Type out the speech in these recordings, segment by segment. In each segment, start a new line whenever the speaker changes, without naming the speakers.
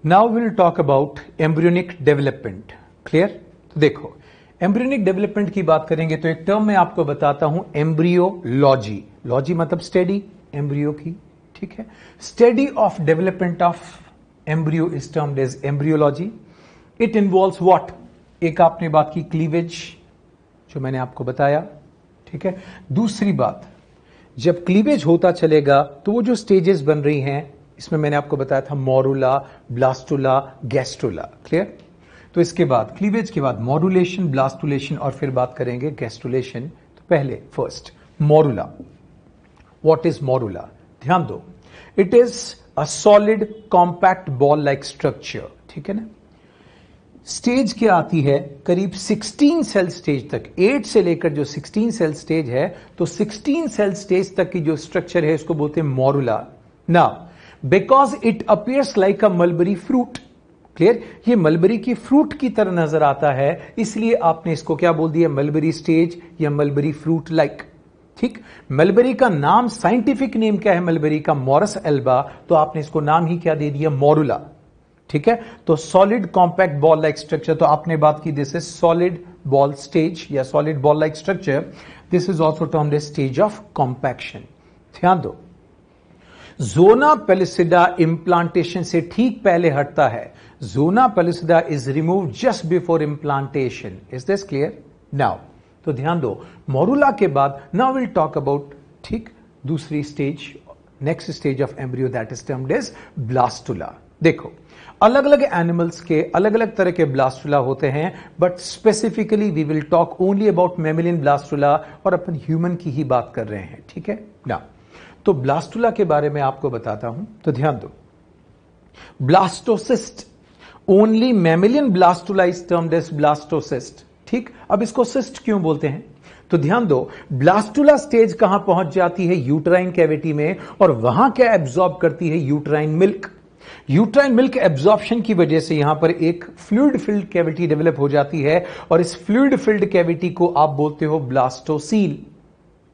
Now will talk about embryonic development. Clear? तो देखो, embryonic development की बात करेंगे तो एक टर्म मैं आपको बताता हूं, एम्ब्रियोलॉजी। लॉजी मतलब स्टडी, एम्ब्रियो की, ठीक है। Study of development of embryo is termed as embryology. It involves what? एक आपने बात की क्लीवेज, जो मैंने आपको बताया, ठीक है। दूसरी बात, जब क्लीवेज होता चलेगा तो वो जो स्टेजेस बन रही हैं, इसमें मैंने आपको बताया था मोरुला, ब्लास्टुला, गैस्ट्रुला। क्लियर? तो इसके बाद क्लीवेज के बाद मोरुलेशन, ब्लास्टुलेशन और फिर बात करेंगे गैस्ट्रुलेशन। तो पहले first morula. What is morula? ध्यान दो, it is a solid compact ball like structure, ठीक है ना। स्टेज क्या आती है? करीब 16 सेल स्टेज तक, 8 से लेकर जो 16 सेल स्टेज है, तो 16 सेल स्टेज तक की जो स्ट्रक्चर है इसको बोलते हैं morula. Now because it appears like a mulberry fruit, clear, ये मलबरी की फ्रूट की तरह नजर आता है, इसलिए आपने इसको क्या बोल दिया? मलबरी स्टेज या मलबरी फ्रूट लाइक, ठीक। मलबरी का नाम, साइंटिफिक नेम क्या है मलबरी का? मॉरस एल्बा, तो आपने इसको नाम ही क्या दे दिया? मोरुला, ठीक है। तो solid compact ball like structure, तो आपने बात की this is solid ball stage या solid ball like structure. This is also termed as stage of compaction. ध्यान दो, जोना पेलिसिडा इंप्लांटेशन से ठीक पहले हटता है। Zona pellucida is remove just before implantation. Is this clear? Now तो ध्यान दो, मोरुला के बाद नाउ विल टॉक अबाउट, ठीक, दूसरी stage, next stage of embryo, that is termed as blastula. देखो, अलग अलग एनिमल्स के अलग अलग तरह के ब्लास्टुला होते हैं, but specifically we will talk only about mammalian blastula, और अपन ह्यूमन की ही बात कर रहे हैं, ठीक है ना। तो ब्लास्टुला के बारे में आपको बताता हूं, तो ध्यान दो, blastocyst, only mammalian blastula is termed as blastocyst, ठीक। अब इसको सिस्ट क्यों बोलते हैं? तो ध्यान दो, ब्लास्टुला स्टेज कहां पहुंच जाती है? यूट्राइन कैविटी में, और वहां क्या एब्जॉर्ब करती है? Uterine milk. Uterine milk absorption की वजह से यहां पर एक फ्लूइड फिल्ड कैविटी डेवलप हो जाती है, और इस फ्लूइड फिल्ड कैविटी को आप बोलते हो ब्लास्टोसील।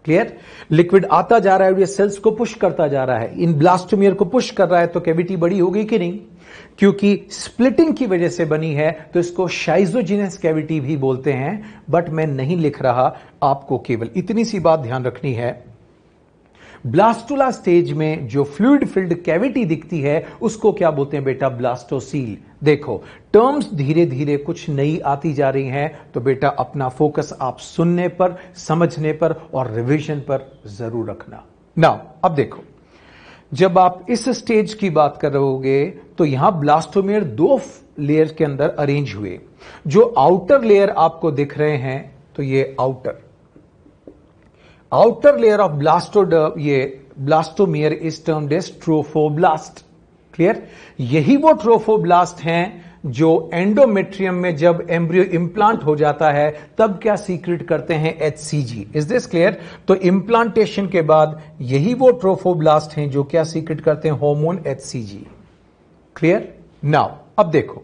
क्लियर? लिक्विड आता जा रहा है और ये सेल्स को पुश करता जा रहा है, इन ब्लास्टोमियर को पुश कर रहा है, तो कैविटी बड़ी हो गई कि नहीं? क्योंकि स्प्लिटिंग की वजह से बनी है, तो इसको शाइजोजिनस कैविटी भी बोलते हैं, बट मैं नहीं लिख रहा, आपको केवल इतनी सी बात ध्यान रखनी है। ब्लास्टुला स्टेज में जो फ्लूइड फिल्ड कैविटी दिखती है उसको क्या बोलते हैं बेटा? ब्लास्टोसील। देखो, टर्म्स धीरे धीरे कुछ नई आती जा रही हैं, तो बेटा अपना फोकस आप सुनने पर, समझने पर और रिवीजन पर जरूर रखना। नाउ अब देखो, जब आप इस स्टेज की बात कर रहोगे तो यहां ब्लास्टोमियर 2 लेयर के अंदर अरेंज हुए। जो आउटर लेयर आपको दिख रहे हैं, तो ये outer layer of blastomere is termed as trophoblast. Clear? यही वो ट्रोफोब्लास्ट हैं जो एंडोमेट्रियम में जब एम्ब्रियो इंप्लांट हो जाता है तब क्या सीक्रेट करते हैं? HCG। Is this clear? तो इंप्लांटेशन के बाद यही वो ट्रोफोब्लास्ट हैं जो क्या सीक्रेट करते हैं? Hormone HCG। क्लियर? नाउ अब देखो,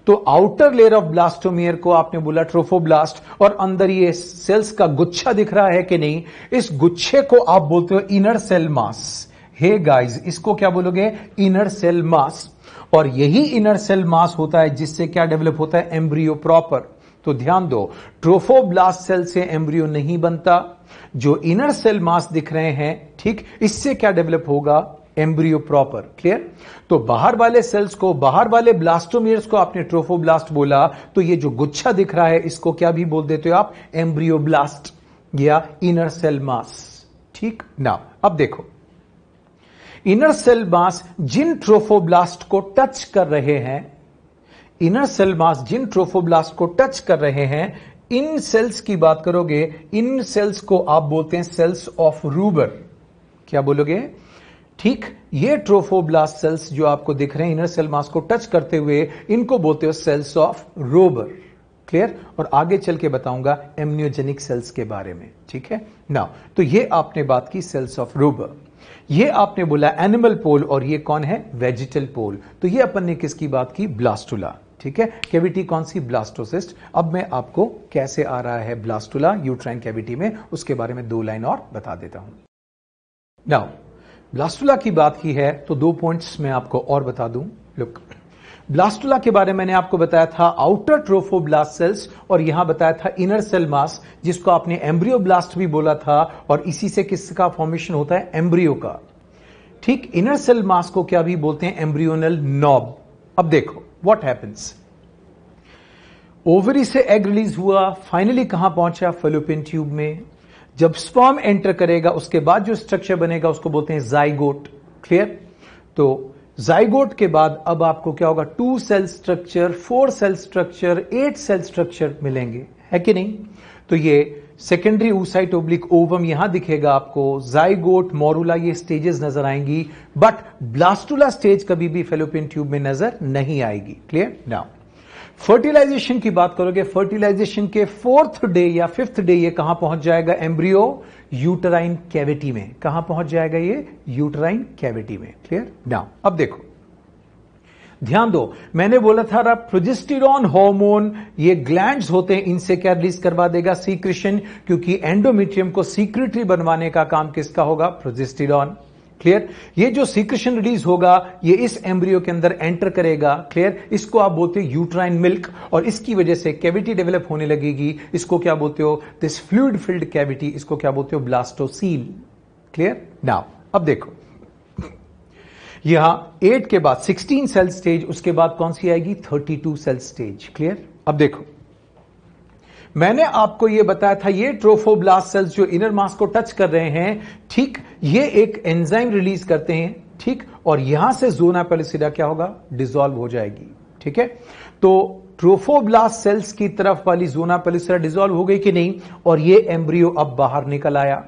तो आउटर लेयर ऑफ ब्लास्टोमियर को आपने बोला ट्रोफोब्लास्ट, और अंदर ये सेल्स का गुच्छा दिख रहा है कि नहीं? इस गुच्छे को आप बोलते हो inner cell mass. Hey guys, इसको क्या बोलोगे? Inner cell mass. और यही इनर सेल मास होता है जिससे क्या डेवलप होता है? Embryo proper. तो ध्यान दो, ट्रोफोब्लास्ट सेल से एम्ब्रियो नहीं बनता, जो इनर सेल मास दिख रहे हैं, ठीक, इससे क्या डेवलप होगा? Embryo proper. क्लियर? तो बाहर वाले सेल्स को, बाहर वाले ब्लास्टोमियर्स को आपने ट्रोफोब्लास्ट बोला, तो ये जो गुच्छा दिख रहा है इसको क्या भी बोल देते हो आप? एम्ब्रियोब्लास्ट या इनर सेल मास। ठीक ना? अब देखो, इनर सेल मास जिन ट्रोफोब्लास्ट को टच कर रहे हैं, इनर सेल मास जिन ट्रोफोब्लास्ट को टच कर रहे हैं, इन सेल्स की बात करोगे, इन सेल्स को आप बोलते हैं सेल्स ऑफ रूबर। क्या बोलोगे? ठीक, ये ट्रोफोब्लास्ट सेल्स जो आपको दिख रहे हैं इनर सेल मास को टच करते हुए, इनको बोलते हो सेल्स ऑफ रोबर। क्लियर? और आगे चल के बताऊंगा एम्नियोजेनिक सेल्स के बारे में। ठीक है ना? तो ये आपने बात की सेल्स ऑफ रोबर, ये आपने बोला एनिमल पोल, और ये कौन है? वेजिटल पोल। तो ये अपन ने किसकी बात की? ब्लास्टुला। ठीक है, कैविटी कौन सी? ब्लास्टोसिस्ट। अब मैं आपको कैसे आ रहा है ब्लास्टुला यूट्राइन कैविटी में, उसके बारे में 2 लाइन और बता देता हूं। नाउ ब्लास्टुला की बात की है तो 2 पॉइंट्स मैं आपको और बता दूं। लुक, ब्लास्टुला के बारे में मैंने आपको बताया था आउटर ट्रोफोब्लास्ट सेल्स, और यहां बताया था इनर सेल मास, जिसको आपने एम्ब्रियोब्लास्ट भी बोला था, और इसी से किसका फॉर्मेशन होता है? एम्ब्रियो का। ठीक, इनर सेल मास को क्या भी बोलते हैं? Embryonal knob. अब देखो व्हाट हैपेंस, ओवरी से एग रिलीज हुआ, फाइनली कहां पहुंचा? फैलोपियन ट्यूब में। जब स्पर्म एंटर करेगा उसके बाद जो स्ट्रक्चर बनेगा उसको बोलते हैं जाइगोट। क्लियर? तो जाइगोट के बाद अब आपको क्या होगा? 2 cell structure, 4 cell structure, 8 cell structure मिलेंगे, है कि नहीं? तो ये सेकेंडरी oocyte ओब्लिक ओवम यहां दिखेगा आपको, जाइगोट, मोरुला, ये स्टेजेस नजर आएंगी, बट ब्लास्टुला स्टेज कभी भी फैलोपियन ट्यूब में नजर नहीं आएगी। क्लियर? नाउ फर्टिलाइजेशन की बात करोगे, फर्टिलाइजेशन के 4th डे या 5th डे ये कहां पहुंच जाएगा? एम्ब्रियो यूटराइन कैविटी में। कहां पहुंच जाएगा ये? यूटराइन कैविटी में। क्लियर? नाउ अब देखो, ध्यान दो, मैंने बोला था प्रोजेस्टेरॉन हार्मोन, ये ग्लैंड्स होते हैं, इनसे क्या रिलीज करवा देगा? सीक्रेशन, क्योंकि एंडोमेट्रियम को सीक्रेटरी बनवाने का काम किसका होगा? प्रोजेस्टेरॉन। क्लियर? ये जो सीक्रेशन रिलीज होगा ये इस एम्ब्रियो के अंदर एंटर करेगा। क्लियर? इसको आप बोलते हो यूट्राइन मिल्क, और इसकी वजह से कैविटी डेवलप होने लगेगी। इसको क्या बोलते हो? दिस फ्लूइड फिल्ड कैविटी, इसको क्या बोलते हो? ब्लास्टोसील। क्लियर? नाउ अब देखो, यहां 8 के बाद 16 सेल स्टेज, उसके बाद कौन सी आएगी? 32 सेल स्टेज। क्लियर? अब देखो, मैंने आपको यह बताया था ये ट्रोफोब्लास्ट सेल्स जो इनर मास को टच कर रहे हैं, ठीक, ये एक एंजाइम रिलीज करते हैं, ठीक, और यहां से ज़ोना पेलिसिडा क्या होगा? डिसॉल्व हो जाएगी। ठीक है, तो ट्रोफोब्लास्ट सेल्स की तरफ वाली ज़ोना पेलिसिडा डिसॉल्व हो गई कि नहीं, और ये एम्ब्रियो अब बाहर निकल आया।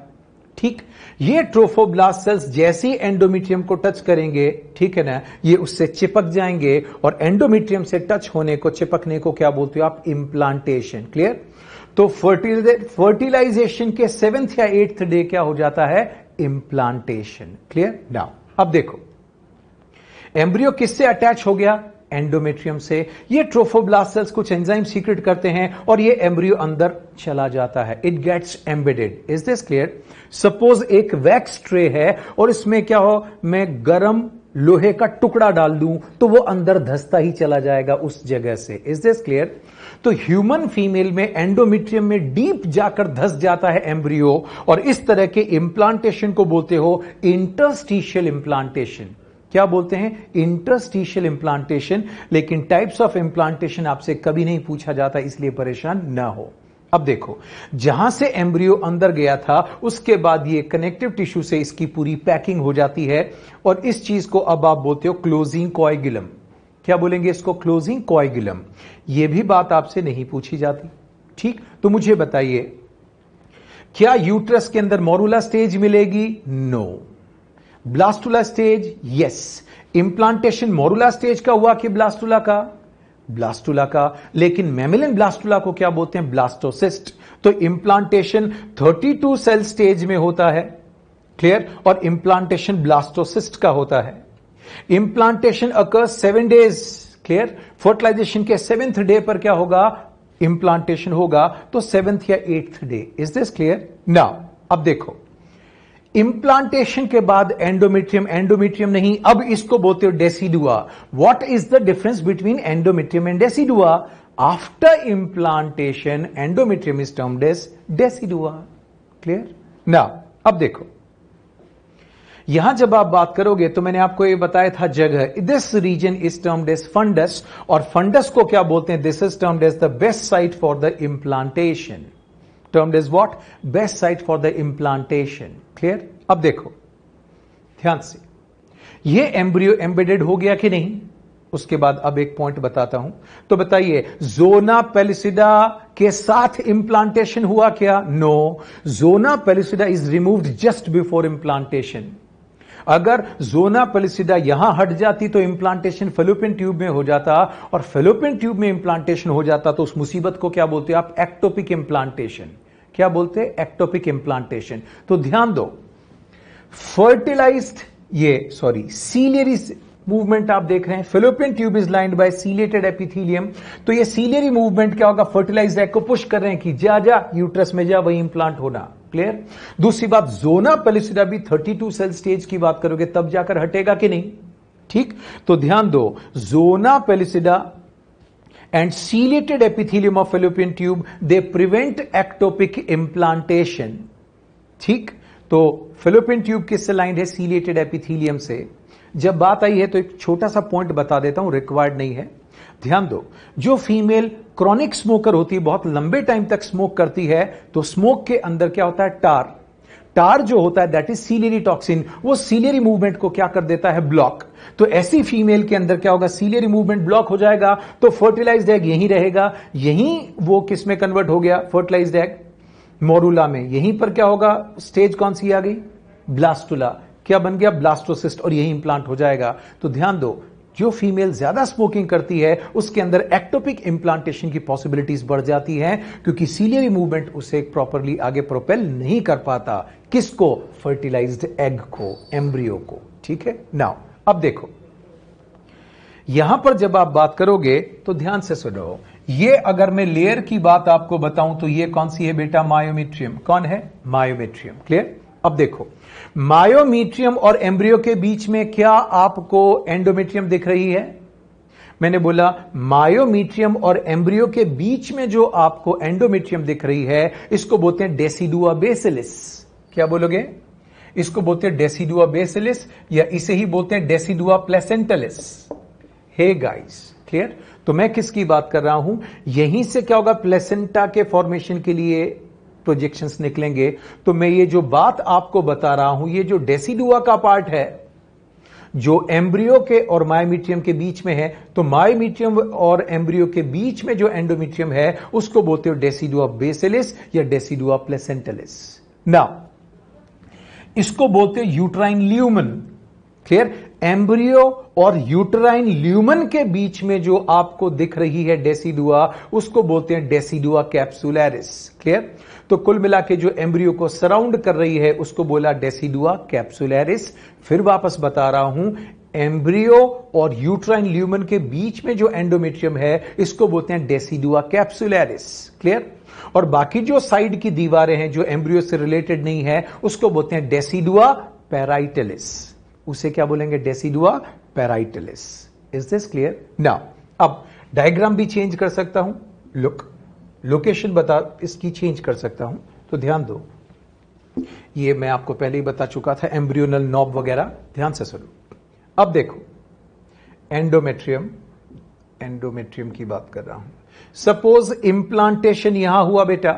ठीक, ये ट्रोफोब्लास्ट सेल्स जैसे ही एंडोमेट्रियम को टच करेंगे, ठीक है ना, ये उससे चिपक जाएंगे, और एंडोमेट्रियम से टच होने को, चिपकने को क्या बोलते हो आप? इम्प्लांटेशन। क्लियर? तो फर्टिलाइजेशन के 7th या 8th डे क्या हो जाता है? इम्प्लांटेशन। क्लियर? नाउ अब देखो, एम्ब्रियो किससे अटैच हो गया? एंडोमेट्रियम से। ये ट्रोफोब्लास्ट सेल्स कुछ एंजाइम सीक्रेट करते हैं और ये एम्ब्रियो अंदर चला जाता है, it gets embedded. Is this clear? Suppose एक वैक्स ट्रे है और इसमें क्या हो, मैं गरम लोहे का टुकड़ा डाल दूं तो वो अंदर धंसता ही चला जाएगा उस जगह से। Is this clear? तो ह्यूमन फीमेल में एंडोमेट्रियम में डीप जाकर धंस जाता है एम्ब्रियो, और इस तरह के इंप्लांटेशन को बोलते हो इंटरस्टिशियल इंप्लांटेशन। क्या बोलते हैं? Interstitial implantation. लेकिन टाइप्स ऑफ इंप्लांटेशन आपसे कभी नहीं पूछा जाता, इसलिए परेशान ना हो। अब देखो, जहां से एम्ब्रियो अंदर गया था उसके बाद ये कनेक्टिव टिश्यू से इसकी पूरी पैकिंग हो जाती है, और इस चीज को अब आप बोलते हो क्लोजिंग कोएगुलम। क्या बोलेंगे इसको? क्लोजिंग कोएगुलम। यह भी बात आपसे नहीं पूछी जाती। ठीक, तो मुझे बताइए, क्या यूट्रस के अंदर मोरुला स्टेज मिलेगी? No. Blastula stage? Yes. Implantation morula stage का हुआ कि ब्लास्टुला का? ब्लास्टुला का। लेकिन मैमिलिन ब्लास्टुला को क्या बोलते हैं? ब्लास्टोसिस्ट। तो इंप्लांटेशन 32 सेल स्टेज में होता है। क्लियर? और इंप्लांटेशन ब्लास्टोसिस्ट का होता है। Implantation occurs 7 days. Clear? Fertilization के 7th डे पर क्या होगा? इंप्लांटेशन होगा, तो 7th या 8th day. Is this clear? Now अब देखो, इंप्लांटेशन के बाद एंडोमेट्रियम, एंडोमेट्रियम नहीं, अब इसको बोलते हो decidua. What is the difference between endometrium and decidua? After implantation endometrium is termed as decidua. Clear? Now अब देखो, यहां जब आप बात करोगे तो मैंने आपको ये बताया था जगह, this region is termed as fundus, और फंडस को क्या बोलते हैं? This is termed as the best site for the implantation. Termed as what? Best site for the implantation. Clear? अब देखो ध्यान से, ये एम्ब्रियो एम्बेडेड हो गया कि नहीं? उसके बाद अब एक पॉइंट बताता हूं, तो बताइए, ज़ोना पेलिसिडा के साथ इंप्लांटेशन हुआ क्या? No. Zona pellucida is removed just before implantation. अगर ज़ोना पेलिसिडा यहां हट जाती तो इंप्लांटेशन फैलोपियन ट्यूब में हो जाता, और फैलोपियन ट्यूब में इंप्लांटेशन हो जाता तो उस मुसीबत को क्या बोलते हैं आप? Ectopic implantation. क्या बोलते हैं? Ectopic implantation. तो ध्यान दो, सीलियरी मूवमेंट आप देख रहे हैं, fallopian tube is lined by ciliated epithelium. तो ये सीलियरी मूवमेंट क्या होगा? फर्टिलाइज्ड एग को पुश कर रहे हैं कि जा जा यूट्रस में जा, वही इंप्लांट होना। क्लियर? दूसरी बात, ज़ोना पेलिसिडा भी 32 सेल स्टेज की बात करोगे तब जाकर हटेगा कि नहीं? ठीक, तो ध्यान दो, zona pellucida and ciliated epithelium of fallopian tube they prevent ectopic implantation। ठीक, तो fallopian tube किससे लाइंड है? ciliated epithelium से। जब बात आई है तो एक छोटा सा पॉइंट बता देता हूं, रिक्वायर्ड नहीं है, ध्यान दो। जो फीमेल क्रॉनिक स्मोकर होती है, बहुत लंबे टाइम तक स्मोक करती है, तो स्मोक के अंदर क्या होता है? टार। टार जो होता है दैट इज सीलियरी टॉक्सिन, वो सीलियरी मूवमेंट को क्या कर देता है? ब्लॉक। तो ऐसी फीमेल के अंदर क्या होगा? सीलियरी मूवमेंट ब्लॉक हो जाएगा, तो फर्टिलाइज्ड एग यहीं रहेगा। यहीं वो किस में कन्वर्ट हो गया? फर्टिलाइज्ड एग मोरुला में। यहीं पर क्या होगा? स्टेज कौन सी आ गई? ब्लास्टुला। क्या बन गया? ब्लास्टोसिस्ट, और यही इंप्लांट हो जाएगा। तो ध्यान दो, जो फीमेल ज्यादा स्मोकिंग करती है उसके अंदर एक्टोपिक इंप्लांटेशन की पॉसिबिलिटीज बढ़ जाती हैं, क्योंकि सीलियरी मूवमेंट उसे प्रॉपरली आगे प्रोपेल नहीं कर पाता। किसको? फर्टिलाइज्ड एग को, एम्ब्रियो को। ठीक है, नाउ अब देखो, यहां पर जब आप बात करोगे तो ध्यान से सुनो। ये अगर मैं लेयर की बात आपको बताऊं तो ये कौन सी है बेटा? मायोमेट्रियम। कौन है? मायोमेट्रियम। क्लियर? अब देखो, मायोमेट्रियम और एम्ब्रियो के बीच में क्या आपको एंडोमेट्रियम दिख रही है? मैंने बोला मायोमेट्रियम और एम्ब्रियो के बीच में जो आपको एंडोमेट्रियम दिख रही है, इसको बोलते हैं डेसिडुआ बेसिलिस। क्या बोलोगे? इसको बोलते हैं डेसिडुआ बेसिलिस, या इसे ही बोलते हैं decidua placentalis. Hey guys, clear? तो मैं किसकी बात कर रहा हूं? यहीं से क्या होगा? प्लेसेंटा के फॉर्मेशन के लिए प्रोजेक्शंस निकलेंगे। तो मैं ये जो बात आपको बता रहा हूं, ये जो डेसिडुआ का पार्ट है, जो एम्ब्रियो के और मायोमेट्रियम के बीच में है, तो मायोमेट्रियम और एम्ब्रियो के बीच में जो एंडोमेट्रियम है उसको बोलते हो डेसिडुआ बेसिलिस या डेसिडुआ प्लेसेंटलिस। नाउ इसको बोलते हो यूट्राइन ल्यूमन। क्लियर? एम्ब्रियो और यूट्राइन ल्यूमन के बीच में जो आपको दिख रही है डेसिडुआ, उसको बोलते हैं डेसिडुआ कैप्सुलैरिस। क्लियर? तो कुल मिला के जो एम्ब्रियो को सराउंड कर रही है उसको बोला डेसिडुआ कैप्सुलैरिस। फिर वापस बता रहा हूं, एम्ब्रियो और यूट्राइन ल्यूमन के बीच में जो एंडोमेट्रियम है इसको बोलते हैं डेसिडुआ कैप्सुलैरिस। क्लियर? और बाकी जो साइड की दीवारें हैं जो एम्ब्रियो से रिलेटेड नहीं है उसको बोलते हैं डेसिडुआ पैराइटलिस। उसे क्या बोलेंगे? Decidua parietalis. Is this clear? Now अब डायग्राम भी चेंज कर सकता हूं, लोकेशन बता इसकी चेंज कर सकता हूं। तो ध्यान दो, ये मैं आपको पहले ही बता चुका था, एम्ब्रियोनल नॉब वगैरह। ध्यान से सुनो। अब देखो, एंडोमेट्रियम की बात कर रहा हूं। सपोज इंप्लांटेशन यहां हुआ बेटा,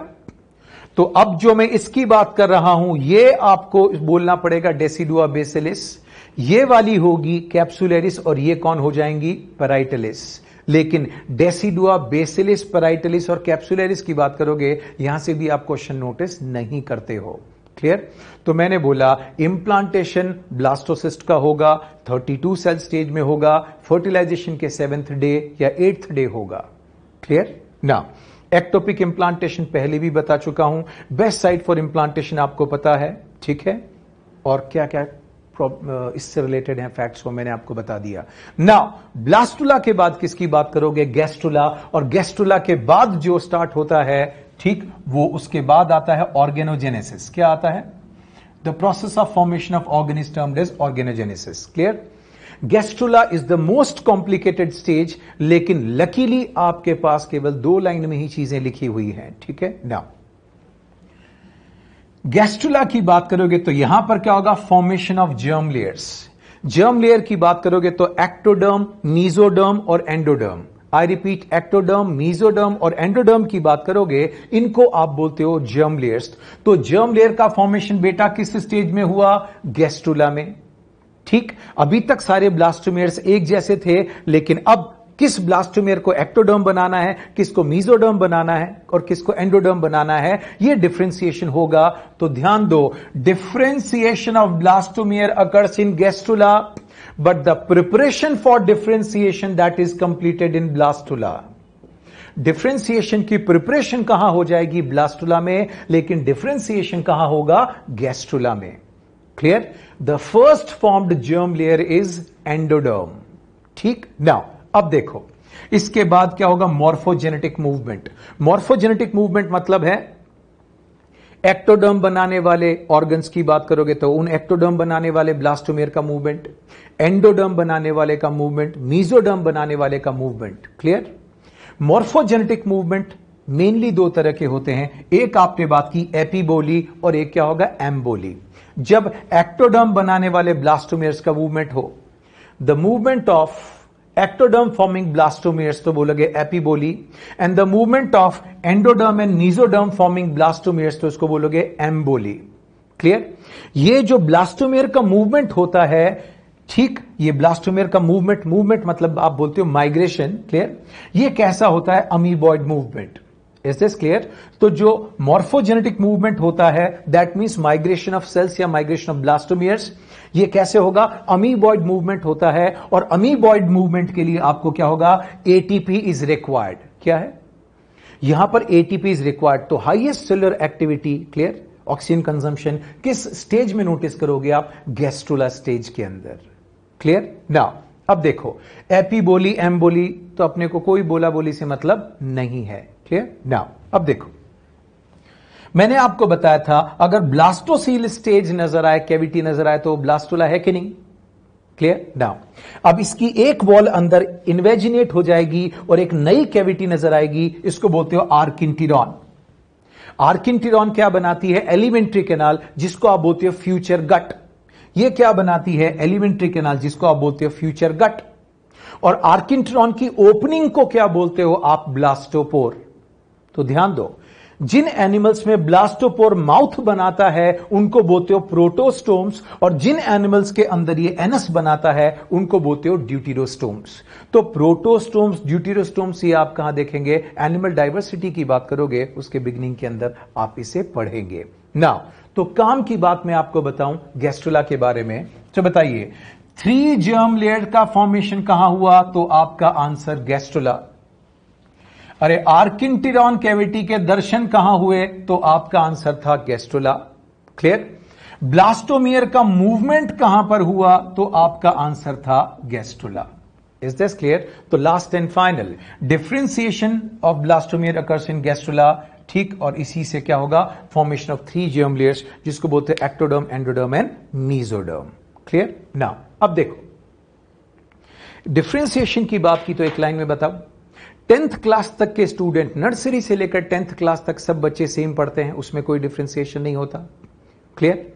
तो अब जो मैं इसकी बात कर रहा हूं ये आपको बोलना पड़ेगा डेसिडुआ बेसिलिस, ये वाली होगी कैप्सुलैरिस, और ये कौन हो जाएंगी? पैराइटलिस। लेकिन डेसिडुआ बेसिलिस, पैराइटलिस और कैप्सुलैरिस की बात करोगे, यहां से भी आप क्वेश्चन नोटिस नहीं करते हो। क्लियर? तो मैंने बोला इंप्लांटेशन ब्लास्टोसिस्ट का होगा, 32 सेल स्टेज में होगा, फर्टिलाइजेशन के 7th डे या 8th डे होगा। क्लियर? ना एक्टोपिक इंप्लांटेशन पहले भी बता चुका हूं, बेस्ट साइट फॉर इंप्लांटेशन आपको पता है। ठीक है? और क्या क्या इससे रिलेटेड है फैक्ट्स को मैंने आपको बता दिया। नाउ ब्लास्टुला के बाद किसकी बात करोगे? गैस्ट्रुला। और गैस्ट्रुला के बाद जो स्टार्ट होता है, ठीक, वो उसके बाद आता है ऑर्गेनोजेनेसिस। क्या आता है? The process of formation of organ is termed as organogenesis. Clear? Gastrula is the most complicated stage, लेकिन लकीली आपके पास केवल 2 लाइन में ही चीजें लिखी हुई हैं। ठीक है? नाउ गैस्ट्रुला की बात करोगे तो यहां पर क्या होगा? Formation of germ layers. Germ layer की बात करोगे तो एक्टोडर्म, मीजोडर्म और endoderm. I repeat, ectoderm, mesoderm और एंडोडर्म की बात करोगे, इनको आप बोलते हो जर्म लेयर्स। तो जर्म लेयर का फॉर्मेशन बेटा किस स्टेज में हुआ? गैस्ट्रुला में। ठीक, अभी तक सारे ब्लास्टोमेयर्स एक जैसे थे, लेकिन अब किस ब्लास्टोमेयर को एक्टोडर्म बनाना है, किसको मीजोडर्म बनाना है और किसको एंडोडर्म बनाना है, यह डिफरेंशिएशन होगा। तो ध्यान दो, differentiation of blastomere occurs in gastrula, but the preparation for differentiation that is completed in blastula. Differentiation की प्रिपरेशन कहां हो जाएगी? ब्लास्टुला में, लेकिन डिफरेंशिएशन कहां होगा? गैस्ट्रुला में। Clear? The first formed germ layer is endoderm. ठीक, नाउ अब देखो, इसके बाद क्या होगा? Morphogenetic movement. मॉर्फोजेनेटिक मूवमेंट मतलब है एक्टोडर्म बनाने वाले ऑर्गन्स की बात करोगे तो उन एक्टोडर्म बनाने वाले ब्लास्टोमेयर का मूवमेंट, एंडोडर्म बनाने वाले का मूवमेंट, मीजोडर्म बनाने वाले का movement. Clear? Morphogenetic movement mainly दो तरह के होते हैं, एक आपने बात की एपीबोली और एक क्या होगा, एम्बोली। जब एक्टोडर्म बनाने वाले ब्लास्टोमेयर्स का मूवमेंट हो, the movement of ectoderm forming blastomeres तो बोलोगे epiboly, and the movement of endoderm and mesoderm forming blastomeres तो इसको बोलोगे एम्बोली। क्लियर? ये जो ब्लास्टोमेयर का मूवमेंट होता है, ठीक, ये ब्लास्टोमेयर का मूवमेंट मतलब आप बोलते हो माइग्रेशन। क्लियर? ये कैसा होता है? Amoeboid movement. Is this clear? तो जो मॉर्फोजेनेटिक मूवमेंट होता है, that means migration of cells या माइग्रेशन ऑफ ब्लास्टोमियर्स, ये कैसे होगा? अमीबॉइड मूवमेंट होता है। और अमीबॉइड मूवमेंट के लिए आपको क्या होगा? ATP is required. क्या है यहां पर? ATP is required. तो highest cellular activity, clear, oxygen consumption किस स्टेज में नोटिस करोगे आप? गैस्ट्रुला स्टेज के अंदर। क्लियर? नाउ अब देखो, एपीबोली एम्बोली तो अपने को कोई बोला बोली से मतलब नहीं है। क्लियर? नाउ अब देखो, मैंने आपको बताया था अगर ब्लास्टोसील स्टेज नजर आए, कैविटी नजर आए, तो ब्लास्टुला है कि नहीं? क्लियर? नाउ अब इसकी एक वॉल अंदर इन्वेजिनेट हो जाएगी और एक नई कैविटी नजर आएगी, इसको बोलते हो आर्किंटिरॉन। आर्किंटिरॉन क्या बनाती है? एलिमेंट्री कैनाल, जिसको आप बोलते हो फ्यूचर गट। ये क्या बनाती है? एलिमेंट्री कैनाल, जिसको आप बोलते हो फ्यूचर गट। और आर्किंटिरॉन की ओपनिंग को क्या बोलते हो आप? ब्लास्टोपोर। तो ध्यान दो, जिन एनिमल्स में ब्लास्टोपोर माउथ बनाता है उनको बोलते हो प्रोटोस्टोम्स, और जिन एनिमल्स के अंदर ये एनस बनाता है उनको बोलते हो ड्यूटेरोस्टोम्स। तो प्रोटोस्टोम्स, ड्यूटेरोस्टोम्स ये आप कहां देखेंगे? एनिमल डाइवर्सिटी की बात करोगे उसके बिगिनिंग के अंदर आप इसे पढ़ेंगे। नाउ तो काम की बात मैं आपको बताऊं गैस्ट्रुला के बारे में, तो बताइए 3 जर्म लेयर का फॉर्मेशन कहां हुआ? तो आपका आंसर गैस्ट्रुला। अरे आर्किंटिरॉन कैविटी के दर्शन कहां हुए? तो आपका आंसर था गैस्ट्रुला। क्लियर? ब्लास्टोमियर का मूवमेंट कहां पर हुआ? तो आपका आंसर था गैस्ट्रुला। Is this clear? तो last and final, differentiation of blastomere occurs in gastrula. ठीक, और इसी से क्या होगा? फॉर्मेशन ऑफ 3 जर्म लेयर्स, जिसको बोलते हैं ectoderm, endoderm and mesoderm. Clear? Now अब देखो, डिफरेंशिएशन की बात की तो एक लाइन में बताओ। 10th क्लास तक के स्टूडेंट, नर्सरी से लेकर 10th क्लास तक सब बच्चे सेम पढ़ते हैं, उसमें कोई डिफरेंशिएशन नहीं होता। क्लियर?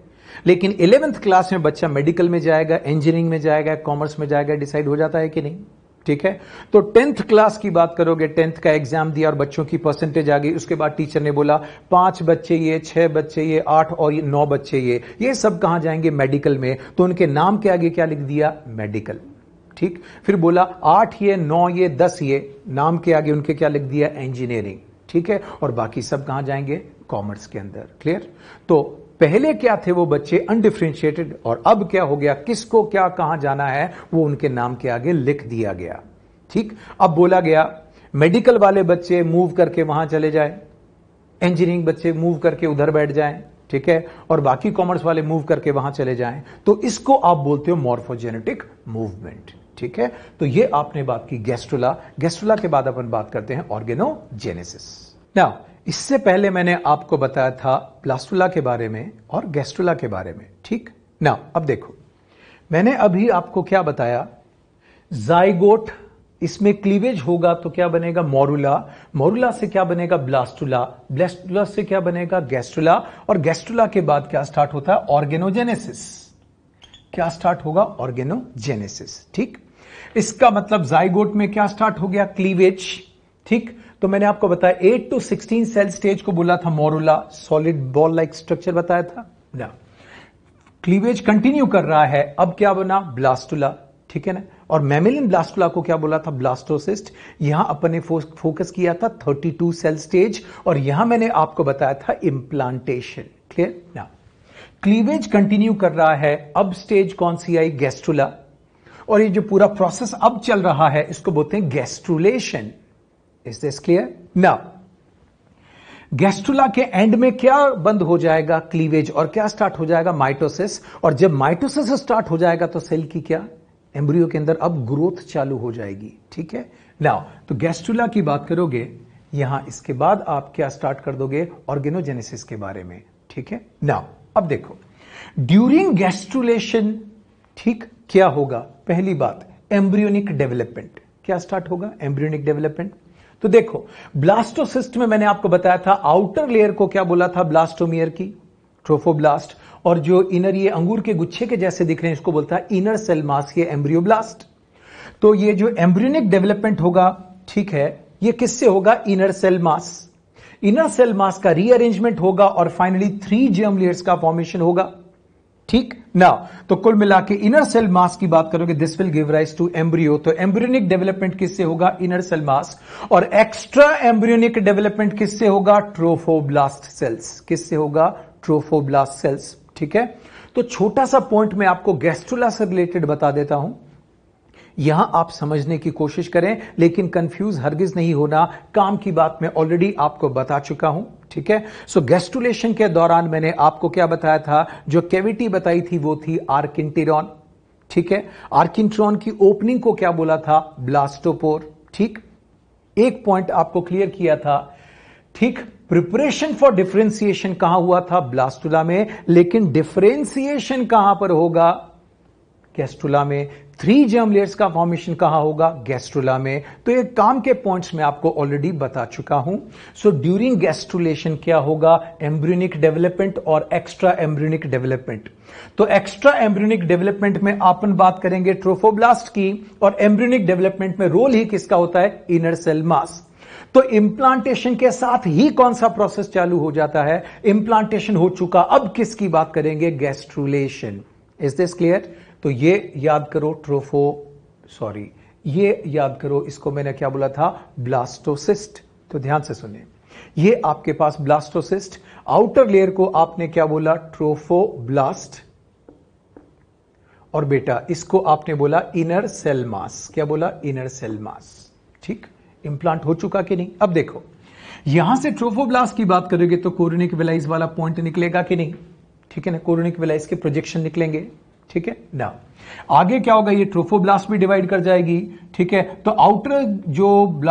लेकिन 11th क्लास में बच्चा मेडिकल में जाएगा, इंजीनियरिंग में जाएगा, कॉमर्स में जाएगा, डिसाइड हो जाता है कि नहीं? ठीक है, तो 10th क्लास की बात करोगे, 10th का एग्जाम दिया और बच्चों की परसेंटेज आ गई, उसके बाद टीचर ने बोला 5 बच्चे ये, 6 बच्चे ये, 8 और ये 9 बच्चे ये सब कहां जाएंगे? मेडिकल में। तो उनके नाम के आगे क्या लिख दिया? मेडिकल। ठीक, फिर बोला 8 ये, 9 ये, 10 ये, नाम के आगे उनके क्या लिख दिया? इंजीनियरिंग। ठीक है, और बाकी सब कहां जाएंगे? कॉमर्स के अंदर। क्लियर? तो पहले क्या थे वो बच्चे? अनडिफरेंशिएटेड, और अब क्या हो गया? किसको क्या कहां जाना है वो उनके नाम के आगे लिख दिया गया। ठीक, अब बोला गया मेडिकल वाले बच्चे मूव करके वहां चले जाए, इंजीनियरिंग बच्चे मूव करके उधर बैठ जाएं, ठीक है, और बाकी कॉमर्स वाले मूव करके वहां चले जाएं, तो इसको आप बोलते हो मॉर्फोजेनेटिक मूवमेंट। ठीक है, तो ये आपने बात की गैस्ट्रुला। गैस्ट्रुला के बाद अपन बात करते हैं ऑर्गेनोजेनेसिस। नाउ इससे पहले मैंने आपको बताया था ब्लास्टुला के बारे में और गैस्ट्रुला के बारे में। ठीक, नाउ अब देखो, मैंने अभी आपको क्या बताया? जाइगोट, इसमें क्लीवेज होगा तो क्या बनेगा? मोरुला। मोरुला से क्या बनेगा? ब्लास्टुला। ब्लास्टुला से क्या बनेगा? गैस्ट्रुला। और गैस्ट्रुला के बाद क्या स्टार्ट होता है? ऑर्गेनोजेनेसिस। क्या स्टार्ट होगा? ऑर्गेनोजेनेसिस। ठीक, इसका मतलब जाइगोट में क्या स्टार्ट हो गया? क्लीवेज। ठीक, तो मैंने आपको बताया 8 to 16 सेल स्टेज को बोला था morula, solid ball like structure बताया था ना। क्लीवेज कंटिन्यू कर रहा है, अब क्या बना? ब्लास्टुला। ठीक है ना, और मैमेलियन ब्लास्टुला को क्या बोला था? ब्लास्टोसिस्ट। यहां अपन ने फोकस किया था 32 सेल स्टेज, और यहां मैंने आपको बताया था इंप्लांटेशन। क्लियर ना? क्लीवेज कंटिन्यू कर रहा है, अब स्टेज कौन सी आई? गैस्ट्रुला। और ये जो पूरा प्रोसेस अब चल रहा है इसको बोलते हैं gastrulation. Is this clear? Now gastrula के एंड में क्या बंद हो जाएगा? क्लीवेज। और क्या स्टार्ट हो जाएगा? माइटोसिस। और जब माइटोसिस स्टार्ट हो जाएगा तो सेल की क्या? एम्ब्रियो के अंदर अब ग्रोथ चालू हो जाएगी। ठीक है, नाउ तो गैस्ट्रुला की बात करोगे यहां, इसके बाद आप क्या स्टार्ट कर दोगे? ऑर्गेनोजेनेसिस के बारे में। ठीक है। नाउ अब देखो ड्यूरिंग गैस्ट्रुलेशन, ठीक, क्या होगा? पहली बात एम्ब्रियोनिक डेवलपमेंट। क्या स्टार्ट होगा? Embryonic development. तो देखो ब्लास्टोसिस्ट में मैंने आपको बताया था आउटर लेयर को क्या बोला था? ब्लास्टोमियर की, ट्रोफोब्लास्ट, और जो इनर ये अंगूर के गुच्छे के जैसे दिख रहे हैं इसको बोलता है इनर सेल मास, ये एम्ब्रियोब्लास्ट। तो ये जो एम्ब्रियोनिक डेवलपमेंट होगा, ठीक है, ये किससे होगा? Inner cell mass. Inner cell mass का रीअरेंजमेंट होगा और फाइनली 3 जर्म लेयर्स का फॉर्मेशन होगा, ठीक ना। तो कुल मिला के इनर सेल मास की बात करोगे, this will give rise to embryo. तो एम्ब्रियोनिक डेवलपमेंट किससे होगा? Inner cell mass. और एक्स्ट्रा एम्ब्रियोनिक डेवलपमेंट किससे होगा? Trophoblast cells. किससे होगा? ट्रोफोब्लास्ट सेल्स, ठीक है। तो छोटा सा पॉइंट मैं आपको गैस्ट्रुला से रिलेटेड बता देता हूं, यहां आप समझने की कोशिश करें, लेकिन कंफ्यूज हरगिज नहीं होना, काम की बात मैं ऑलरेडी आपको बता चुका हूं, ठीक है। सो गैस्ट्रुलेशन के दौरान मैंने आपको क्या बताया था? जो कैविटी बताई थी वो थी आर्किंटिरॉन, ठीक है। आर्किंटिरॉन की ओपनिंग को क्या बोला था? ब्लास्टोपोर, ठीक। एक पॉइंट आपको क्लियर किया था, ठीक। प्रिपरेशन फॉर डिफरेंशिएशन कहां हुआ था? ब्लास्टुला में, लेकिन डिफरेंशिएशन कहां पर होगा? गैस्ट्रुला में। 3 जर्म लेयर्स का फॉर्मेशन कहां होगा? गैस्ट्रुला में। तो ये काम के पॉइंट्स मैं आपको ऑलरेडी बता चुका हूं। सो ड्यूरिंग गैस्ट्रुलेशन क्या होगा? एम्ब्रियोनिक डेवलपमेंट और एक्स्ट्रा एम्ब्रियोनिक डेवलपमेंट। तो एक्स्ट्रा एम्ब्रियोनिक डेवलपमेंट में अपन बात करेंगे ट्रोफोब्लास्ट की, और एम्ब्रियोनिक डेवलपमेंट में रोल ही किसका होता है? Inner cell mass. तो इंप्लांटेशन के साथ ही कौन सा प्रोसेस चालू हो जाता है? इंप्लांटेशन हो चुका, अब किसकी बात करेंगे? गैस्ट्रुलेशन। Is this clear? तो ये याद करो ये याद करो, इसको मैंने क्या बोला था? ब्लास्टोसिस्ट। तो ध्यान से सुनिए, ये आपके पास ब्लास्टोसिस्ट, आउटर लेयर को आपने क्या बोला? ट्रोफोब्लास्ट, और बेटा इसको आपने बोला इनर सेल मास। क्या बोला? इनर सेल मास, ठीक। इंप्लांट हो चुका कि नहीं? अब देखो यहां से ट्रोफोब्लास्ट की बात करोगे तो कोरोनिक वेलाइज वाला पॉइंट निकलेगा कि नहीं? ठीक है ना, कोरोनिक वेलाइज के प्रोजेक्शन निकलेंगे, ठीक है ना। आगे क्या होगा? ये ट्रोफोब्लास्ट भी डिवाइड कर जाएगी, ठीक है। तो आउटर जो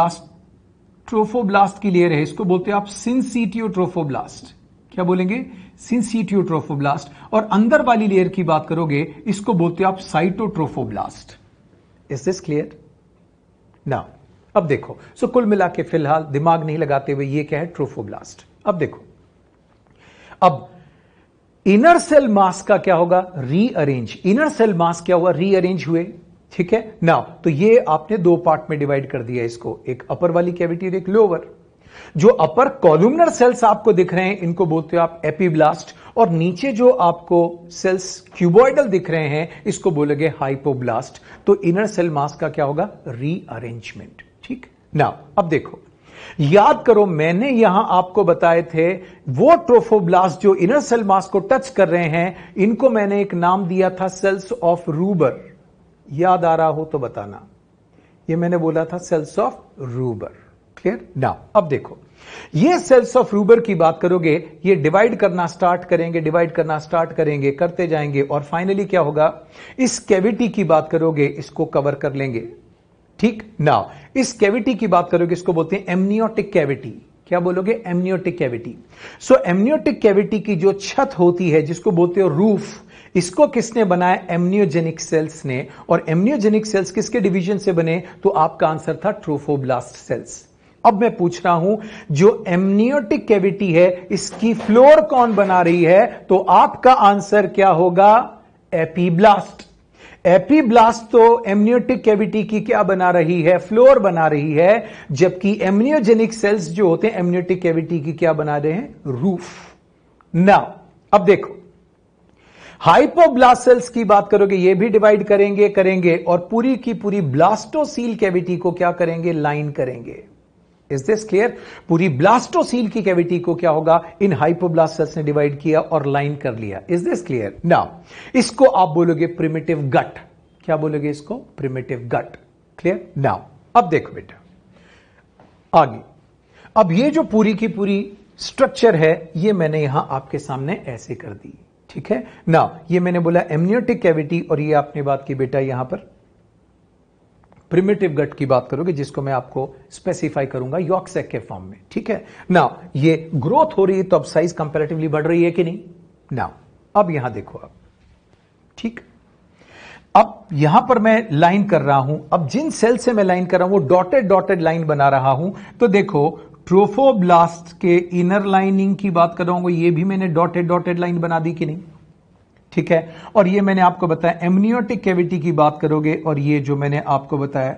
ट्रोफोब्लास्ट की लेयर है इसको बोलते हैं आप सिंसिटियो ट्रोफोब्लास्ट। क्या बोलेंगे? सिंसिटियो ट्रोफोब्लास्ट। और अंदर वाली लेयर की बात करोगे इसको बोलते हैं आप साइटोट्रोफोब्लास्ट। Is this clear? ना अब देखो, सो कुल मिला के फिलहाल दिमाग नहीं लगाते हुए ये क्या है? ट्रोफोब्लास्ट। अब देखो, अब इनर सेल मास का क्या होगा? रीअरेंज। इनर सेल मास क्या हुआ? रीअरेंज हुए, ठीक है ना। तो ये आपने 2 पार्ट में डिवाइड कर दिया इसको, एक अपर वाली कैविटी और एक लोअर। जो अपर कॉलुमनर सेल्स आपको दिख रहे हैं इनको बोलते हो आप एपीब्लास्ट, और नीचे जो आपको सेल्स क्यूबॉइडल दिख रहे हैं इसको बोलोगे हाइपोब्लास्ट। तो इनर सेल मास का क्या होगा? रीअरेंजमेंट, ठीक ना। अब देखो याद करो, मैंने यहां आपको बताए थे वो ट्रोफोब्लास्ट जो इनर सेल मास को टच कर रहे हैं, इनको मैंने एक नाम दिया था सेल्स ऑफ रूबर। याद आ रहा हो तो बताना, ये मैंने बोला था सेल्स ऑफ रूबर। क्लियर ना? अब देखो ये सेल्स ऑफ रूबर की बात करोगे, ये डिवाइड करना स्टार्ट करेंगे, करते जाएंगे, और फाइनली क्या होगा? इस कैविटी की बात करोगे, इसको कवर कर लेंगे, ठीक ना। इस कैविटी की बात करोगे इसको बोलते हैं एमनियोटिक कैविटी। क्या बोलोगे? Amniotic cavity. So amniotic cavity की जो छत होती है जिसको बोलते हो रूफ, इसको किसने बनाया? एमनियोजेनिक सेल्स ने। और एमनियोजेनिक सेल्स किसके डिवीजन से बने? तो आपका आंसर था ट्रोफोब्लास्ट सेल्स। अब मैं पूछ रहा हूं जो एमनियोटिक कैविटी है इसकी फ्लोर कौन बना रही है? तो आपका आंसर क्या होगा? एपीब्लास्ट। एपीब्लास्ट तो एमनियोटिक कैविटी की क्या बना रही है? फ्लोर बना रही है, जबकि एमनियोजेनिक सेल्स जो होते हैं एमनियोटिक कैविटी की क्या बना रहे हैं? रूफ। नाउ अब देखो हाइपोब्लास्ट सेल्स की बात करोगे, ये भी डिवाइड करेंगे और पूरी की पूरी ब्लास्टोसील कैविटी को क्या करेंगे? लाइन करेंगे। Is this clear? पूरी ब्लास्टोसील की कैविटी को क्या होगा? इन हाइपोब्लास्ट सेल्स ने डिवाइड किया और लाइन कर लिया। Is this clear? नाउ इसको आप बोलोगे प्रिमिटिव गट। क्या बोलोगे इसको? प्रिमिटिव गट। क्लियर? नाउ अब देखो बेटा आगे, अब ये जो पूरी की पूरी स्ट्रक्चर है ये मैंने यहां आपके सामने ऐसे कर दी, ठीक है ना। ये मैंने बोला एमनियोटिक कैविटी, और ये आपने बात की बेटा यहां पर प्रिमिटिव गट की बात करोगे, जिसको मैं आपको स्पेसिफाई करूंगा यॉर्क सैक के फॉर्म में, ठीक है ना। ये ग्रोथ हो रही है तो अब साइज कंपैरेटिवली बढ़ रही है कि नहीं ना। अब यहां देखो आप, ठीक, अब यहां पर मैं लाइन कर रहा हूं। अब जिन सेल से मैं लाइन कर रहा हूं वो डॉटेड डॉटेड लाइन बना रहा हूं। तो देखो ट्रोफोब्लास्ट के इनर लाइनिंग की बात कर रहा हूं, ये भी मैंने डॉटेड डॉटेड लाइन बना दी कि नहीं, ठीक है। और ये मैंने आपको बताया एमनियोटिक कैविटी की बात करोगे, और ये जो मैंने आपको बताया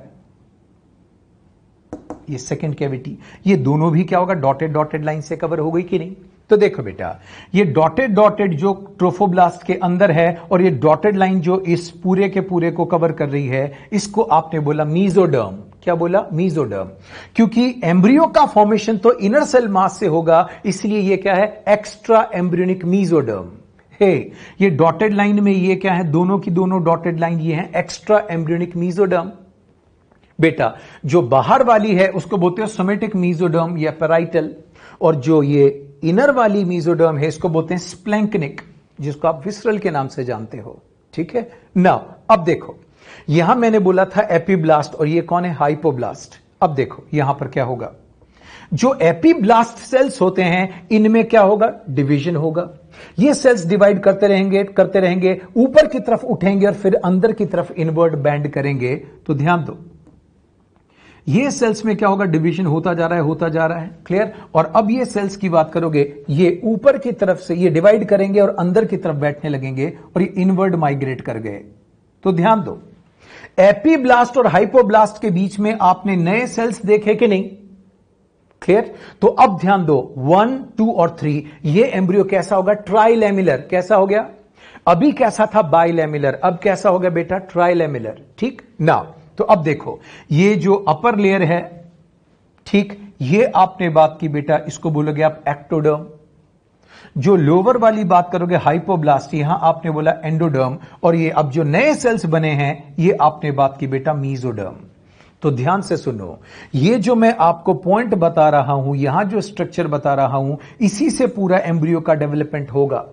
ये सेकंड कैविटी, ये दोनों भी क्या होगा, डॉटेड डॉटेड लाइन से कवर हो गई कि नहीं। तो देखो बेटा, ये डॉटेड डॉटेड जो ट्रोफोब्लास्ट के अंदर है और ये डॉटेड लाइन जो इस पूरे के पूरे को कवर कर रही है, इसको आपने बोला मीजोडर्म। क्या बोला, मीजोडर्म। क्योंकि एम्ब्रियो का फॉर्मेशन तो इनर सेल मास से होगा, इसलिए ये क्या है, एक्स्ट्रा एम्ब्रियोनिक मीजोडर्म है। ये डॉटेड लाइन में ये क्या है, दोनों की दोनों डॉटेड लाइन ये है एक्स्ट्रा एम्ब्रियोनिक मीजोडर्म। बेटा जो बाहर वाली है उसको बोलते हैं सोमेटिक मीजोडर्म या पैराइटल, और जो ये इनर वाली मीजोडर्म है इसको बोलते हैं स्प्लैंकनिक, जिसको आप विसरल के नाम से जानते हो, ठीक है ना। अब देखो यहां मैंने बोला था एपीब्लास्ट, और ये कौन है, हाइपोब्लास्ट। अब देखो यहां पर क्या होगा, जो एपीब्लास्ट सेल्स होते हैं इनमें क्या होगा, डिवीजन होगा। ये सेल्स डिवाइड करते रहेंगे, ऊपर की तरफ उठेंगे और फिर अंदर की तरफ इनवर्ड बैंड करेंगे। तो ध्यान दो, ये सेल्स में क्या होगा, डिवीजन होता जा रहा है, क्लियर। और अब ये सेल्स की बात करोगे, ये ऊपर की तरफ से ये डिवाइड करेंगे और अंदर की तरफ बैठने लगेंगे और ये इनवर्ड माइग्रेट कर गए। तो ध्यान दो, एपीब्लास्ट और हाइपोब्लास्ट के बीच में आपने नए सेल्स देखे कि नहीं, क्लियर। तो अब ध्यान दो, 1, 2 और 3, ये एम्ब्रियो कैसा होगा, ट्राइलेमिलर। कैसा हो गया, अभी कैसा था, बाइलेमिलर, अब कैसा हो गया बेटा, ट्राइलेमिलर, ठीक ना। तो अब देखो ये जो अपर लेयर है, ठीक, ये आपने बात की बेटा, इसको बोलोगे आप एक्टोडर्म। जो लोअर वाली बात करोगे हाइपोब्लास्ट, यहां आपने बोला एंडोडर्म, और ये अब जो नए सेल्स बने हैं ये आपने बात की बेटा मीजोडर्म। तो ध्यान से सुनो, ये जो मैं आपको पॉइंट बता रहा हूं, यहां जो स्ट्रक्चर बता रहा हूं, इसी से पूरा एम्ब्रियो का डेवलपमेंट होगा।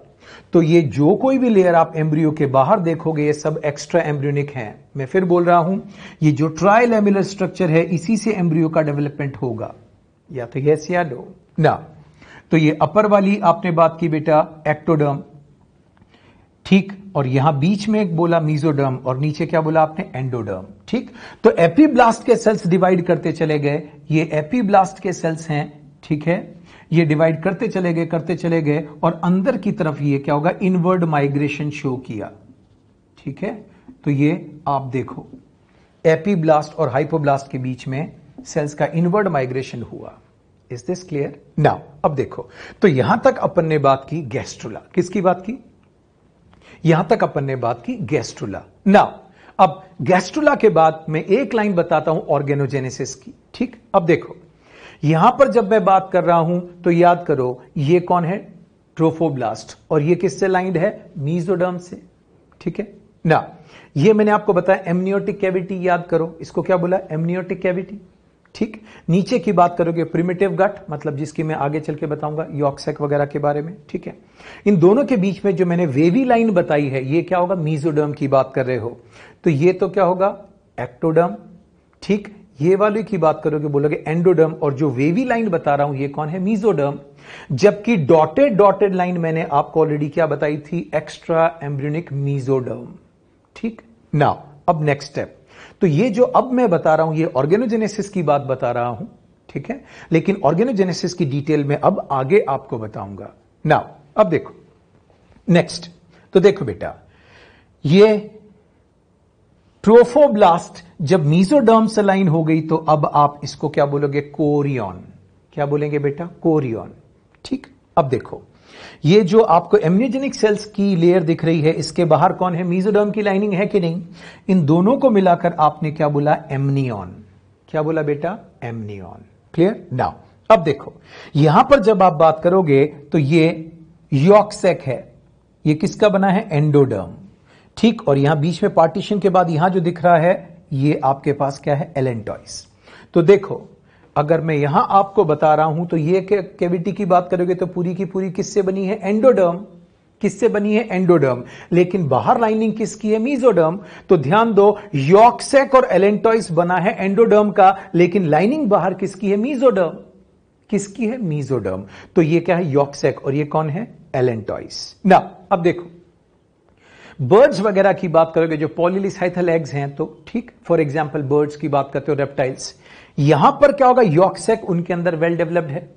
तो ये जो कोई भी लेयर आप एम्ब्रियो के बाहर देखोगे ये सब एक्स्ट्रा एम्ब्रियोनिक हैं। मैं फिर बोल रहा हूं, ये जो ट्राइलेमिलर स्ट्रक्चर है इसी से एम्ब्रियो का डेवलपमेंट होगा, या तो यस या नो ना। तो ये अपर वाली आपने बात की बेटा एक्टोडर्म, ठीक, और यहां बीच में एक बोला मीजोडर्म और नीचे क्या बोला आपने, एंडोडर्म, ठीक। तो एपीब्लास्ट के सेल्स डिवाइड करते चले गए, ये एपीब्लास्ट के सेल्स हैं, ठीक है, ये डिवाइड करते चले गए और अंदर की तरफ ये क्या होगा, इनवर्ड माइग्रेशन शो किया, ठीक है। तो ये आप देखो एपीब्लास्ट और हाइपोब्लास्ट के बीच में सेल्स का इनवर्ड माइग्रेशन हुआ। Is this clear now. अब देखो, तो यहां तक अपन ने बात की गैस्ट्रुला, किसकी बात की, यहां तक अपन ने बात की गैस्ट्रुला। नाउ अब गैस्ट्रुला के बाद मैं एक लाइन बताता हूं ऑर्गेनोजेनेसिस की, ठीक। अब देखो यहां पर जब मैं बात कर रहा हूं तो याद करो ये कौन है, ट्रोफोब्लास्ट, और ये किससे लाइंड है, मीजोडर्म से, ठीक है ना। ये मैंने आपको बताया एमनियोटिक कैविटी, याद करो इसको क्या बोला, एमनियोटिक कैविटी, ठीक। नीचे की बात करोगे प्रिमिटिव गट, मतलब जिसकी मैं आगे चल के बताऊंगा यॉर्क सैक वगैरह के बारे में, ठीक है। इन दोनों के बीच में जो मैंने वेवी लाइन बताई है ये क्या होगा, मीजोडर्म की बात कर रहे हो, तो ये तो क्या होगा, एक्टोडर्म, ठीक। ये वाले की बात करोगे बोलोगे एंडोडर्म, और जो वेवी लाइन बता रहा हूं ये कौन है, मीजोडर्म। जबकि डॉटेड लाइन मैंने आपको ऑलरेडी क्या बताई थी, एक्स्ट्रा एम्ब्रियोनिक मीजोडर्म, ठीक ना। अब नेक्स्ट स्टेप, तो ये जो अब मैं बता रहा हूं ये ऑर्गेनोजेनेसिस की बात बता रहा हूं, ठीक है, लेकिन ऑर्गेनोजेनेसिस की डिटेल में अब आगे आपको बताऊंगा। नाउ अब देखो नेक्स्ट, तो देखो बेटा ये ट्रोफोब्लास्ट जब मीजोडर्म से लाइन हो गई तो अब आप इसको क्या बोलोगे, कोरियन। क्या बोलेंगे बेटा, कोरियन, ठीक। अब देखो ये जो आपको एम्नियोजेनिक सेल्स की लेयर दिख रही है इसके बाहर कौन है, मीजोडर्म की लाइनिंग है कि नहीं, इन दोनों को मिलाकर आपने क्या बोला, एमनियन। क्या बोला बेटा, एमनियन, क्लियर नाउ। अब देखो यहां पर जब आप बात करोगे तो ये यॉर्क सैक है, ये किसका बना है, एंडोडर्म, ठीक। और यहां बीच में पार्टीशन के बाद यहां जो दिख रहा है ये आपके पास क्या है, एलेंटॉइस। तो देखो अगर मैं यहां आपको बता रहा हूं तो ये कैविटी की बात करोगे तो पूरी की पूरी किससे बनी है, एंडोडर्म, किससे बनी है? एंडोडर्म। लेकिन बाहर लाइनिंग किसकी है? मीजोडर्म। तो ध्यान दो, यॉर्क सैक और एलेंटॉइस बना है एंडोडर्म का, लेकिन लाइनिंग बाहर किसकी है? मीजोडर्म। किसकी है? मीजोडर्म। तो ये क्या है? यॉर्क सैक, और ये कौन है? एलेंटॉइस। ना अब देखो, बर्ड्स वगैरह की बात करोगे जो पॉलीलिसाइथल एग्स हैं, तो ठीक, फॉर एग्जांपल बर्ड्स की बात करते हो, रेप्टाइल्स, यहां पर क्या होगा? यॉर्क सैक उनके अंदर वेल डेवलप्ड है।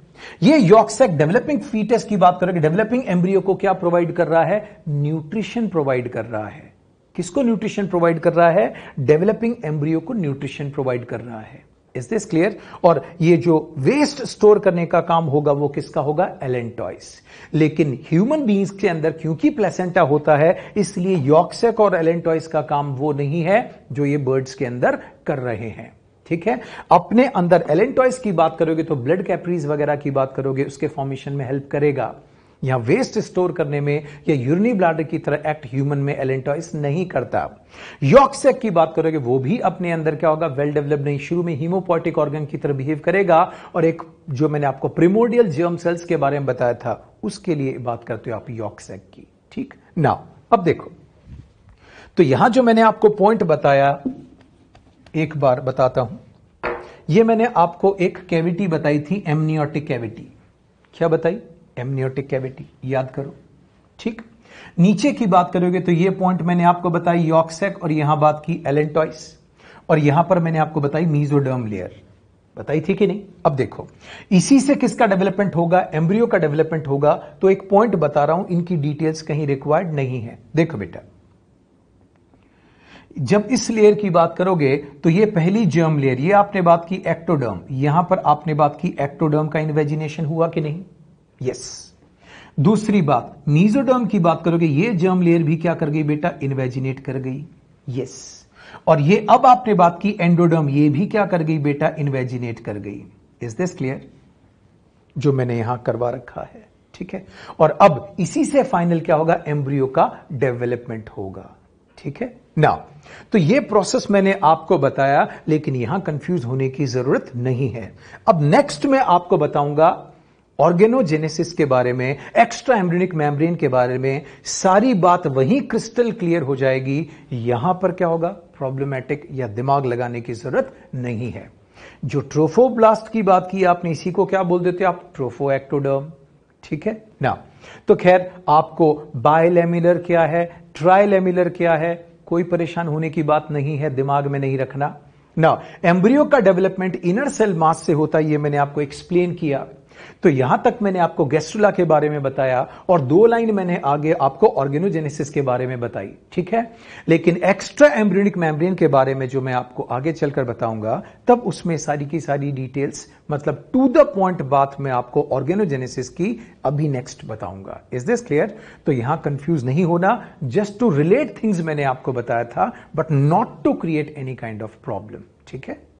ये यॉर्क सैक डेवलपिंग फीटस की बात करोगे, डेवलपिंग एम्ब्रियो को क्या प्रोवाइड कर रहा है? न्यूट्रिशन प्रोवाइड कर रहा है। किसको न्यूट्रिशन प्रोवाइड कर रहा है? डेवलपिंग एम्ब्रियो को न्यूट्रिशन प्रोवाइड कर रहा है। Is this clear? और ये जो वेस्ट स्टोर करने का काम होगा वो किसका होगा? एलेंटॉइस। लेकिन ह्यूमन बीइंग्स के अंदर क्योंकि प्लेसेंटा होता है, इसलिए यॉर्क सैक और एलेंटॉइस का काम वो नहीं है जो ये बर्ड्स के अंदर कर रहे हैं। ठीक है, अपने अंदर एलेंटॉइस की बात करोगे तो ब्लड कैपरीज वगैरह की बात करोगे, उसके फॉर्मेशन में हेल्प करेगा। यहां वेस्ट स्टोर करने में या यूरिनरी ब्लैडर की तरह एक्ट ह्यूमन में एलेंटॉइस नहीं करता। यॉर्क सैक की बात करोगे, वो भी अपने अंदर क्या होगा? वेल डेवलप्ड नहीं, शुरू में हीमोपोएटिक ऑर्गन की तरह बिहेव करेगा, और एक जो मैंने आपको प्रिमोर्डियल जर्म सेल्स के बारे में बताया था, उसके लिए बात करते हो आप यॉर्क सैक की। ठीक ना, अब देखो, तो यहां जो मैंने आपको पॉइंट बताया, एक बार बताता हूं। यह मैंने आपको एक कैविटी बताई थी, एमनियोटिक कैविटी। क्या बताई? एमनियोटिक कैविटी, याद करो। ठीक, नीचे की बात करोगे तो ये पॉइंट मैंने आपको बताई यॉर्क सैक, और यहां बात की एलेंटॉइस, और यहां पर मैंने आपको बताई मीजोडर्म लेयर। बताई थी कि नहीं? अब देखो, इसी से किसका डेवलपमेंट होगा? एम्ब्रियो का डेवलपमेंट होगा। तो एक पॉइंट बता रहा हूं, इनकी डिटेल्स कहीं रिक्वायर्ड नहीं है। देखो बेटा, जब इस लेयर की बात करोगे तो ये पहली जर्म लेयर, ये आपने बात की एक्टोडर्म, यहां पर आपने बात की एक्टोडर्म का इन्वेजिनेशन हुआ कि नहीं? यस। दूसरी बात, मीजोडर्म की बात करोगे, ये जर्म लेयर भी क्या कर गई बेटा? इन्वेजिनेट कर गई। यस। और ये अब आपने बात की एंडोडर्म, ये भी क्या कर गई बेटा? इन्वेजिनेट कर गई। Is this clear? जो मैंने यहां करवा रखा है। ठीक है, और अब इसी से फाइनल क्या होगा? एम्ब्रियो का डेवलपमेंट होगा। ठीक है ना, तो ये प्रोसेस मैंने आपको बताया, लेकिन यहां कंफ्यूज होने की जरूरत नहीं है। अब नेक्स्ट मैं आपको बताऊंगा ऑर्गेनोजेनेसिस के बारे में, एक्स्ट्रा एम्ब्रियोनिक मेम्ब्रेन के बारे में, सारी बात वहीं क्रिस्टल क्लियर हो जाएगी। यहां पर क्या होगा? प्रॉब्लमैटिक या दिमाग लगाने की जरूरत नहीं है। जो ट्रोफोब्लास्ट की बात की आपने, इसी को क्या बोल देते आप? ट्रोफोएक्टोडर्म। ठीक है ना, तो खैर आपको बायलैमिलर क्या है, ट्राइलैमिलर क्या है, कोई परेशान होने की बात नहीं है, दिमाग में नहीं रखना ना। एम्ब्रियो का डेवलपमेंट इनर सेल मास से होता है, ये मैंने आपको एक्सप्लेन किया। तो यहां तक मैंने आपको गैस्ट्रुला के बारे में बताया, और 2 लाइन मैंने आगे आपको ऑर्गेनोजेनेसिस के बारे में बताई। ठीक है, लेकिन एक्स्ट्रा एम्ब्रियोनिक मेम्ब्रेन के बारे में जो मैं आपको आगे चलकर बताऊंगा, तब उसमें सारी की सारी डिटेल्स, मतलब टू द पॉइंट बात मैं आपको ऑर्गेनोजेनेसिस की अभी नेक्स्ट बताऊंगा। Is this clear? तो यहां कंफ्यूज नहीं होना, जस्ट टू रिलेट थिंग्स मैंने आपको बताया था, but not to create any kind of problem. ठीक है।